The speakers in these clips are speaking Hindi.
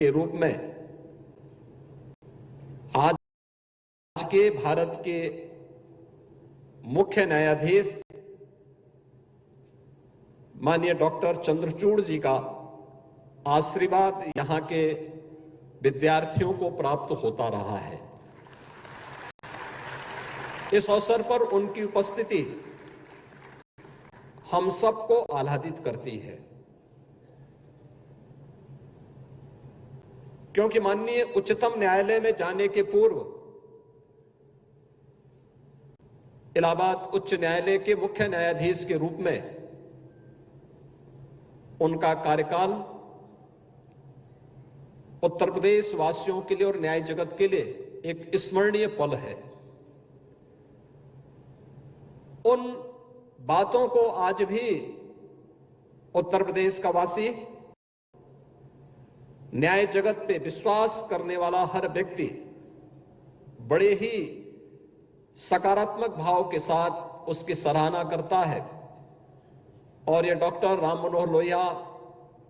के रूप में आज के भारत के मुख्य न्यायाधीश माननीय डॉक्टर चंद्रचूड़ जी का आशीर्वाद यहां के विद्यार्थियों को प्राप्त होता रहा है। इस अवसर पर उनकी उपस्थिति हम सबको आह्लादित करती है, क्योंकि माननीय उच्चतम न्यायालय में जाने के पूर्व इलाहाबाद उच्च न्यायालय के मुख्य न्यायाधीश के रूप में उनका कार्यकाल उत्तर प्रदेश वासियों के लिए और न्याय जगत के लिए एक स्मरणीय पल है। उन बातों को आज भी उत्तर प्रदेश का वासी, न्याय जगत पे विश्वास करने वाला हर व्यक्ति बड़े ही सकारात्मक भाव के साथ उसकी सराहना करता है। और यह डॉक्टर राम मनोहर लोहिया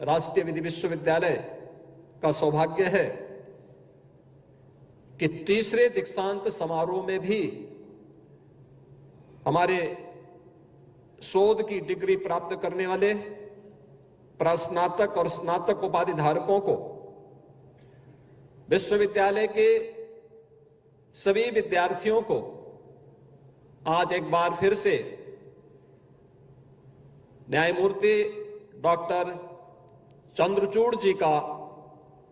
राष्ट्रीय विधि विश्वविद्यालय का सौभाग्य है कि तीसरे दीक्षांत समारोह में भी हमारे शोध की डिग्री प्राप्त करने वाले प्रस्नातक और स्नातक उपाधि धारकों को विश्वविद्यालय के सभी विद्यार्थियों को आज एक बार फिर से न्यायमूर्ति डॉक्टर चंद्रचूड़ जी का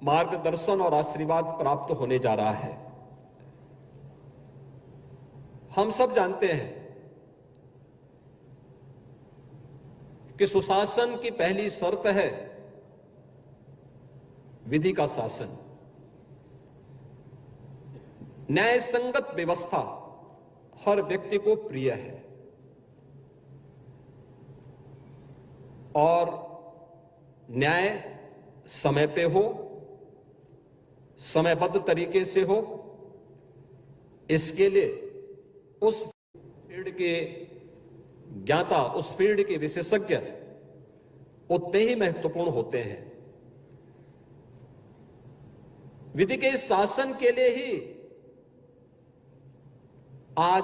मार्गदर्शन और आशीर्वाद प्राप्त होने जा रहा है। हम सब जानते हैं कि सुशासन की पहली शर्त है विधि का शासन। न्याय संगत व्यवस्था हर व्यक्ति को प्रिय है और न्याय समय पे हो, समयबद्ध तरीके से हो, इसके लिए उस फील्ड के ज्ञाता, उस फील्ड के विशेषज्ञ उतने ही महत्वपूर्ण होते हैं। विधि के शासन के लिए ही आज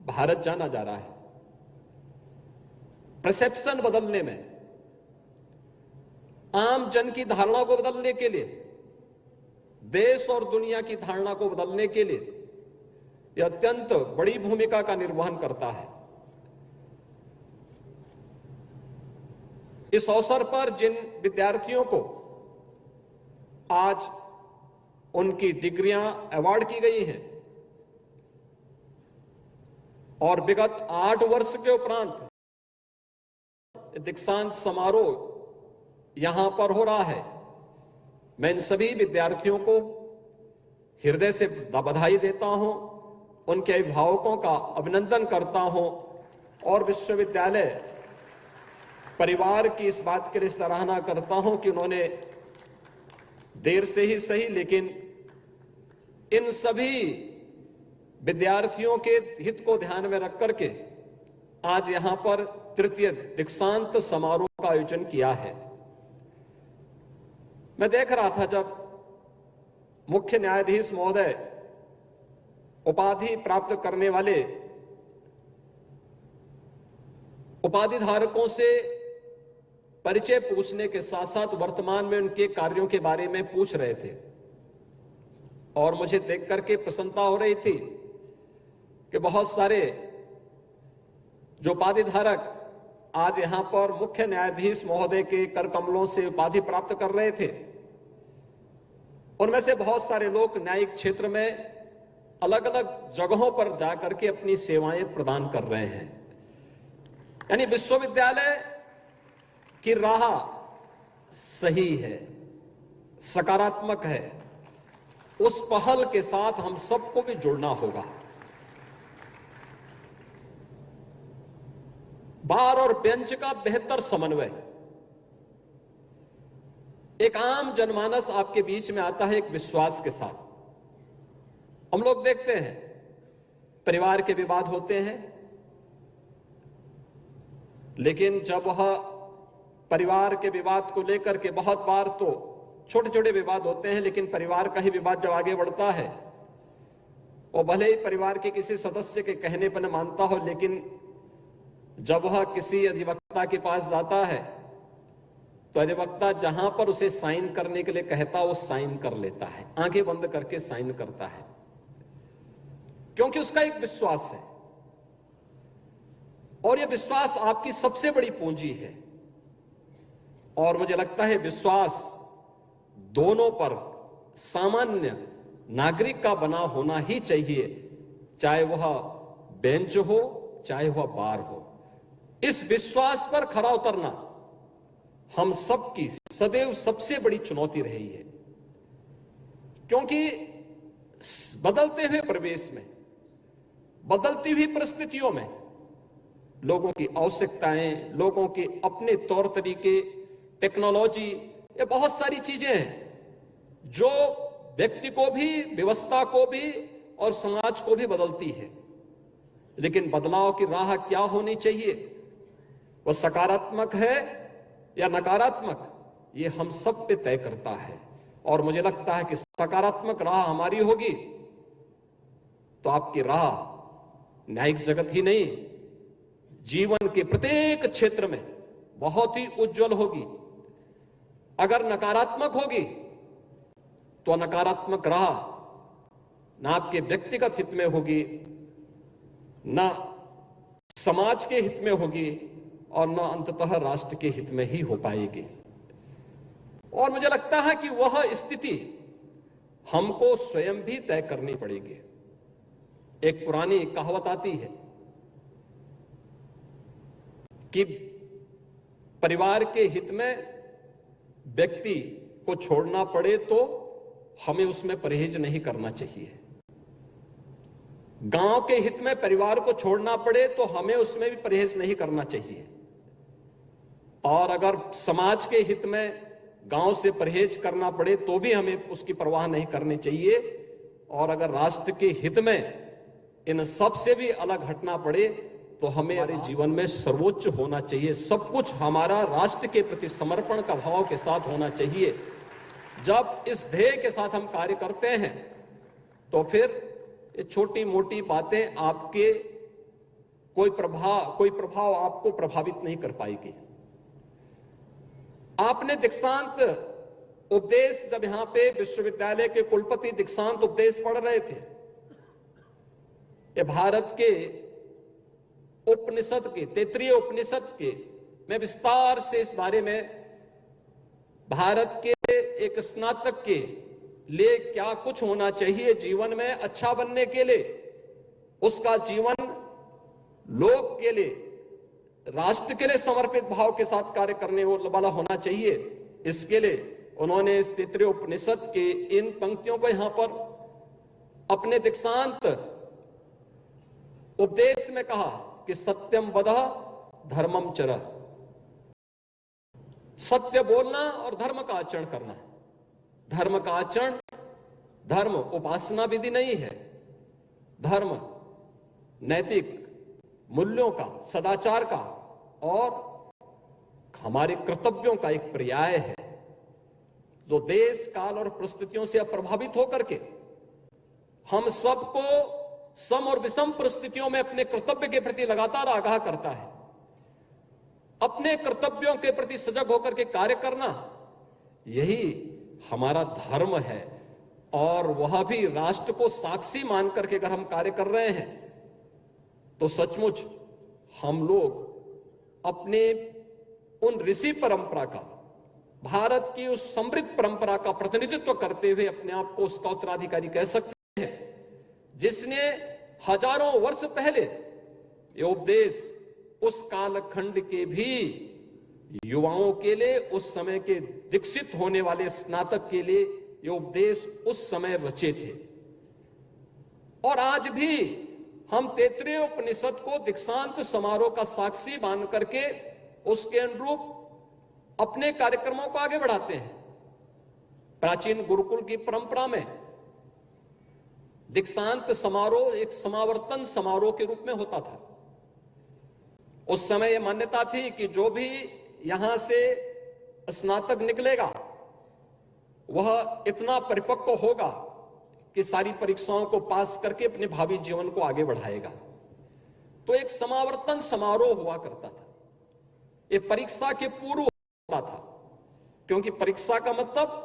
भारत जाना जा रहा है। परसेप्शन बदलने में, आम जन की धारणा को बदलने के लिए, देश और दुनिया की धारणा को बदलने के लिए यह अत्यंत बड़ी भूमिका का निर्वहन करता है। इस अवसर पर जिन विद्यार्थियों को आज उनकी डिग्रियां अवार्ड की गई हैं और विगत 8 वर्ष के उपरांत दीक्षांत समारोह यहां पर हो रहा है, मैं इन सभी विद्यार्थियों को हृदय से बधाई देता हूं, उनके अभिभावकों का अभिनंदन करता हूं और विश्वविद्यालय परिवार की इस बात के लिए सराहना करता हूं कि उन्होंने देर से ही सही लेकिन इन सभी विद्यार्थियों के हित को ध्यान में रख करके आज यहां पर तृतीय दीक्षांत समारोह का आयोजन किया है। मैं देख रहा था जब मुख्य न्यायाधीश महोदय उपाधि प्राप्त करने वाले उपाधि धारकों से परिचय पूछने के साथ साथ वर्तमान में उनके कार्यों के बारे में पूछ रहे थे और मुझे देख करके प्रसन्नता हो रही थी कि बहुत सारे जो उपाधि धारक आज यहां पर मुख्य न्यायाधीश महोदय के कर कमलों से उपाधि प्राप्त कर रहे थे, उनमें से बहुत सारे लोग न्यायिक क्षेत्र में अलग अलग जगहों पर जाकर के अपनी सेवाएं प्रदान कर रहे हैं। यानी विश्वविद्यालय की राह सही है, सकारात्मक है। उस पहल के साथ हम सबको भी जुड़ना होगा। बार और बेंच का बेहतर समन्वय, एक आम जनमानस आपके बीच में आता है एक विश्वास के साथ। हम लोग देखते हैं परिवार के विवाद होते हैं, लेकिन जब वह परिवार के विवाद को लेकर के बहुत बार तो छोटे छोटे विवाद होते हैं, लेकिन परिवार का ही विवाद जब आगे बढ़ता है, वो भले ही परिवार के किसी सदस्य के कहने पर न मानता हो, लेकिन जब वह किसी अधिवक्ता के पास जाता है तो अधिवक्ता जहां पर उसे साइन करने के लिए कहता वो साइन कर लेता है, आंखें बंद करके साइन करता है, क्योंकि उसका एक विश्वास है और यह विश्वास आपकी सबसे बड़ी पूंजी है। और मुझे लगता है विश्वास दोनों पर सामान्य नागरिक का बना होना ही चाहिए, चाहे वह बेंच हो चाहे वह बार हो। इस विश्वास पर खरा उतरना हम सबकी सदैव सबसे बड़ी चुनौती रही है, क्योंकि बदलते हुए परिवेश में, बदलती हुई परिस्थितियों में लोगों की आवश्यकताएं, लोगों के अपने तौर तरीके, टेक्नोलॉजी, ये बहुत सारी चीजें हैं जो व्यक्ति को भी, व्यवस्था को भी और समाज को भी बदलती है। लेकिन बदलाव की राह क्या होनी चाहिए, वह सकारात्मक है या नकारात्मक, ये हम सब पे तय करता है। और मुझे लगता है कि सकारात्मक राह हमारी होगी तो आपकी राह न्यायिक जगत ही नहीं, जीवन के प्रत्येक क्षेत्र में बहुत ही उज्जवल होगी। अगर नकारात्मक होगी तो नकारात्मक राह न आपके व्यक्तिगत हित में होगी, न समाज के हित में होगी और न अंततः राष्ट्र के हित में ही हो पाएगी। और मुझे लगता है कि वह स्थिति हमको स्वयं भी तय करनी पड़ेगी। एक पुरानी कहावत आती है कि परिवार के हित में व्यक्ति को छोड़ना पड़े तो हमें उसमें परहेज नहीं करना चाहिए, गांव के हित में परिवार को छोड़ना पड़े तो हमें उसमें भी परहेज नहीं करना चाहिए, और अगर समाज के हित में गांव से परहेज करना पड़े तो भी हमें उसकी परवाह नहीं करनी चाहिए, और अगर राष्ट्र के हित में इन सब से भी अलग हटना पड़े तो हमें हमारे जीवन में सर्वोच्च होना चाहिए। सब कुछ हमारा राष्ट्र के प्रति समर्पण का भाव के साथ होना चाहिए। जब इस ध्येय के साथ हम कार्य करते हैं तो फिर ये छोटी मोटी बातें आपके कोई प्रभाव आपको प्रभावित नहीं कर पाएगी। आपने दीक्षांत उपदेश, जब यहां पे विश्वविद्यालय के कुलपति दीक्षांत उपदेश पढ़ रहे थे, ये भारत के उपनिषद के, तैत्तिरीय उपनिषद के, मैं विस्तार से इस बारे में भारत के एक स्नातक के लिए क्या कुछ होना चाहिए जीवन में अच्छा बनने के लिए, उसका जीवन लोक के लिए, राष्ट्र के लिए समर्पित भाव के साथ कार्य करने वाला होना चाहिए, इसके लिए उन्होंने इस तैत्तिरीय उपनिषद के इन पंक्तियों को यहां पर अपने दीक्षांत उपदेश में कहा कि सत्यम वदः धर्मम चरः, सत्य बोलना और धर्म का आचरण करना। धर्म का आचरण, धर्म उपासना विधि नहीं है, धर्म नैतिक मूल्यों का, सदाचार का और हमारे कर्तव्यों का एक पर्याय है, जो देश काल और परिस्थितियों से प्रभावित होकर के हम सबको सम और विषम परिस्थितियों में अपने कर्तव्य के प्रति लगातार आगाह करता है। अपने कर्तव्यों के प्रति सजग होकर के कार्य करना, यही हमारा धर्म है। और वह भी राष्ट्र को साक्षी मान करके अगर हम कार्य कर रहे हैं तो सचमुच हम लोग अपने उन ऋषि परंपरा का, भारत की उस समृद्ध परंपरा का प्रतिनिधित्व करते हुए अपने आप को उसका उत्तराधिकारी कह सकते हैं, जिसने हजारों वर्ष पहले ये उपदेश उस कालखंड के भी युवाओं के लिए, उस समय के दीक्षित होने वाले स्नातक के लिए ये उपदेश उस समय रचे थे। और आज भी हम तैत्तिरीय उपनिषद को दीक्षांत समारोह का साक्षी मान करके उसके अनुरूप अपने कार्यक्रमों को आगे बढ़ाते हैं। प्राचीन गुरुकुल की परंपरा में दीक्षांत समारोह एक समावर्तन समारोह के रूप में होता था। उस समय यह मान्यता थी कि जो भी यहां से स्नातक निकलेगा वह इतना परिपक्व होगा कि सारी परीक्षाओं को पास करके अपने भावी जीवन को आगे बढ़ाएगा। तो एक समावर्तन समारोह हुआ करता था, ये परीक्षा के पूर्व होता था, क्योंकि परीक्षा का मतलब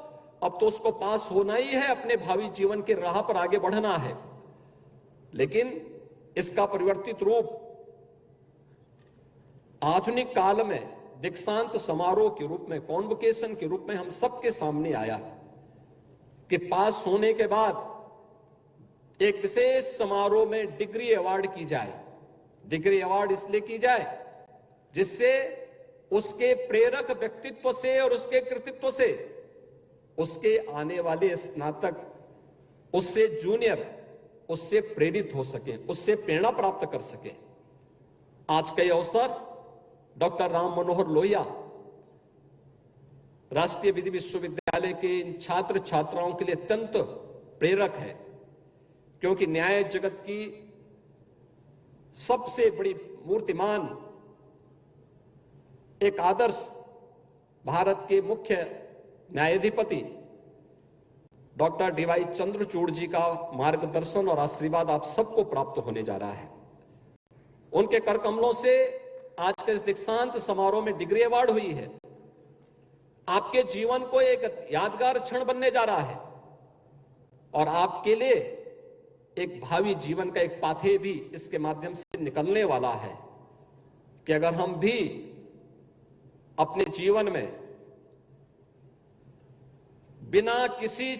अब तो उसको पास होना ही है, अपने भावी जीवन के राह पर आगे बढ़ना है। लेकिन इसका परिवर्तित रूप आधुनिक काल में दीक्षांत समारोह के रूप में, कॉन्वोकेशन के रूप में हम सबके सामने आया कि पास होने के बाद एक विशेष समारोह में डिग्री अवार्ड की जाए। डिग्री अवार्ड इसलिए की जाए जिससे उसके प्रेरक व्यक्तित्व से और उसके कृतित्व से उसके आने वाले स्नातक उससे जूनियर उससे प्रेरित हो सके, उससे प्रेरणा प्राप्त कर सके। आज का यह अवसर डॉक्टर राम मनोहर लोहिया राष्ट्रीय विधि विश्वविद्यालय के इन छात्र छात्राओं के लिए अत्यंत प्रेरक है, क्योंकि न्याय जगत की सबसे बड़ी मूर्तिमान एक आदर्श भारत के मुख्य न्यायाधिपति डॉक्टर डीवाई चंद्रचूड़ जी का मार्गदर्शन और आशीर्वाद आप सबको प्राप्त होने जा रहा है। उनके कर कमलों से आज के इस दीक्षांत समारोह में डिग्री अवार्ड हुई है। आपके जीवन को एक यादगार क्षण बनने जा रहा है और आपके लिए एक भावी जीवन का एक पाथे भी इसके माध्यम से निकलने वाला है कि अगर हम भी अपने जीवन में बिना किसी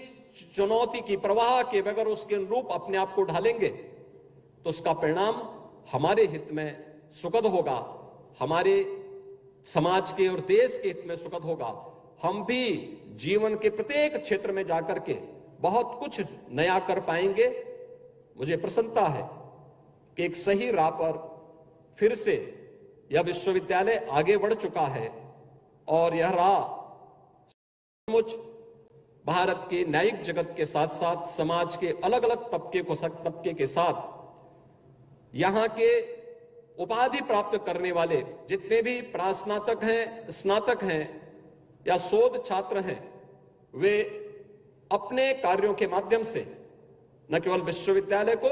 चुनौती की परवाह के बगैर उसके अनुरूप अपने आप को ढालेंगे तो उसका परिणाम हमारे हित में सुखद होगा, हमारे समाज के और देश के हित में सुखद होगा। हम भी जीवन के प्रत्येक क्षेत्र में जाकर के बहुत कुछ नया कर पाएंगे। मुझे प्रसन्नता है कि एक सही राह पर फिर से यह विश्वविद्यालय आगे बढ़ चुका है और यह राह सचमुच भारत के न्यायिक जगत के साथ साथ समाज के अलग अलग तबके के साथ यहां के उपाधि प्राप्त करने वाले जितने भी प्रास्नातक हैं, स्नातक हैं या शोध छात्र हैं, वे अपने कार्यों के माध्यम से न केवल विश्वविद्यालय को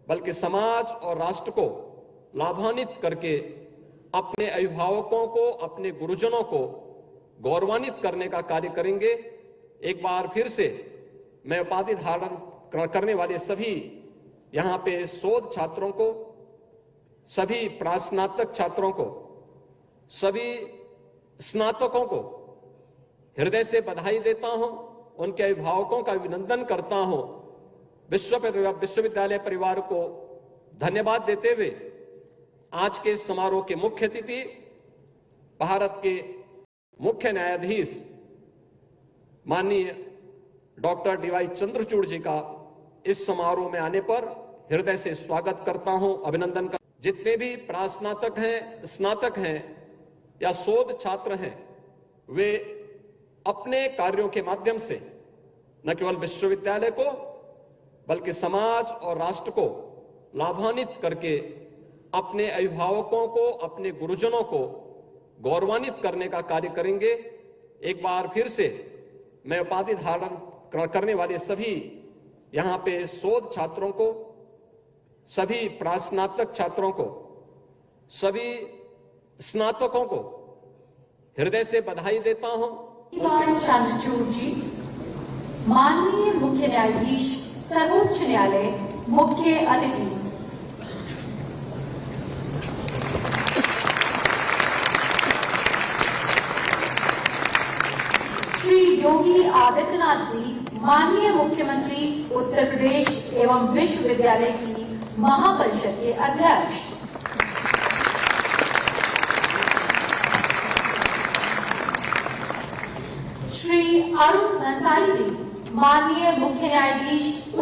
बल्कि समाज और राष्ट्र को लाभान्वित करके अपने अभिभावकों को, अपने गुरुजनों को गौरवान्वित करने का कार्य करेंगे। एक बार फिर से मैं उपाधि धारण करने वाले सभी यहां पे शोध छात्रों को, सभी प्रास्नातक छात्रों को, सभी स्नातकों को हृदय से बधाई देता हूं, उनके अभिभावकों का अभिनंदन करता हूं, विश्वविद्यालय परिवार को धन्यवाद देते हुए आज के समारोह के मुख्य अतिथि भारत के मुख्य न्यायाधीश माननीय डॉक्टर डीवाई चंद्रचूड़ जी का इस समारोह में आने पर हृदय से स्वागत करता हूं, अभिनंदन करता हूं। जितने भी प्रास्नातक हैं, स्नातक हैं या शोध छात्र हैं, वे अपने कार्यों के माध्यम से न केवल विश्वविद्यालय को बल्कि समाज और राष्ट्र को लाभान्वित करके अपने अभिभावकों को, अपने गुरुजनों को गौरवान्वित करने का कार्य करेंगे। एक बार फिर से मैं उपाधि धारण करने वाले सभी यहां पे शोध छात्रों को, सभी प्रास्नातक छात्रों को, सभी स्नातकों को हृदय से बधाई देता हूं। चंद्रचूड़ जी, माननीय मुख्य न्यायाधीश सर्वोच्च न्यायालय, मुख्य अतिथि। श्री योगी आदित्यनाथ जी, माननीय मुख्यमंत्री उत्तर प्रदेश एवं विश्वविद्यालय की महापरिषद के अध्यक्ष। श्री अरुण भंसाली जी, माननीय मुख्य न्यायाधीश